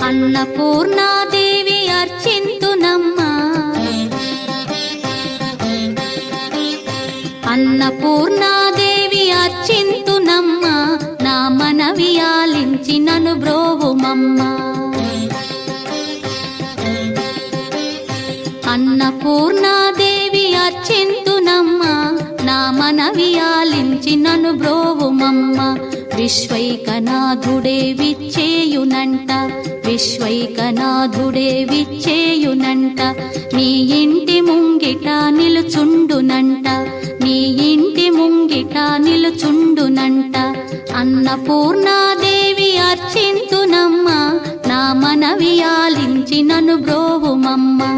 అన్నపూర్ణాదేవి అర్చింతునమ్మా, అన్నపూర్ణాదేవి అర్చింతునమ్మా, నా మనవి ఆలించి నన్ను బ్రోవుమమ్మా. అన్నపూర్ణాదేవి అర్చింతునమ్మా, నా మనవి ఆలించి నన్ను బ్రోవుమమ్మా. విశ్వైకనాథుడే విచ్చేయునంట, విశ్వైకనాథుడే విచ్చేయునంట, నీ ఇంటి ముంగిట నిలుచుండునంట, నీ ఇంటి ముంగిట నిలుచుండునంట. అన్నపూర్ణాదేవి అర్చింతునమ్మా, నా మనవి ఆలించి నన్ను బ్రోవుమమ్మా.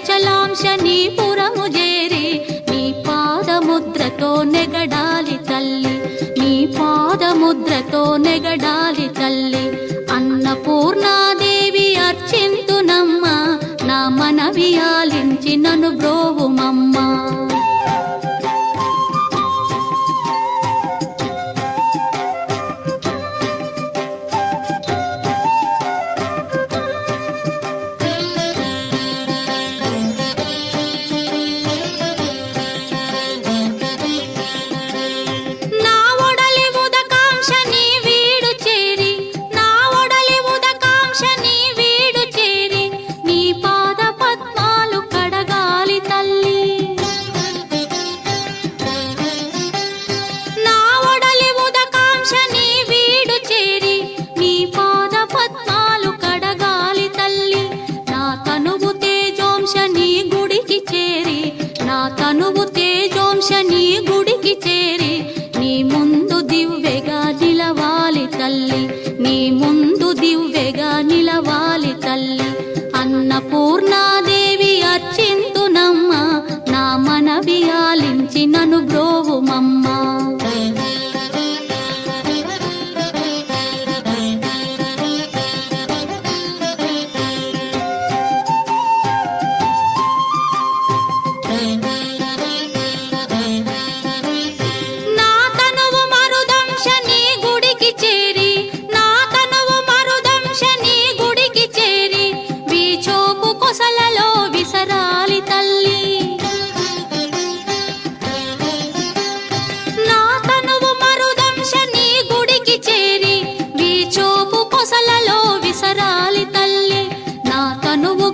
అచలాంశనీపురము చేరి నీ పాదముద్రతో నెగడాలి తల్లి, నీ పాదముద్రతో నెగడాలి తల్లి. అన్నపూర్ణాదేవి అర్చింతునమ్మా, నా మనవి ఆలించి నన్ను బ్రోవుమమ్మా. తనువు తేజోంశని గుడికి చేరి నీ ముందు దివ్వెగా నిలవాలి తల్లి, నీ ముందు దివ్వెగా నిలవాలి తల్లి. అన్నపూర్ణాదేవి అర్చింతునమ్మా, నా మనవి ఆలించి నన్ను బ్రోవుమమ్మా.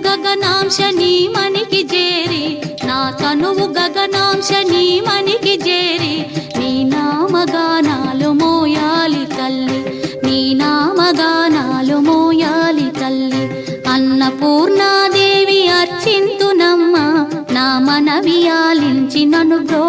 గగనాంశని మనికి చేరి, నా తనువు గగనాంశని మనికి చేరి నీ నామగానాలు మోయాలి తల్లి, నీ నామగానాలు మోయాలి తల్లి. అన్నపూర్ణాదేవి అర్చింతునమ్మా, నా మనవి ఆలించి నన్ను బ్రో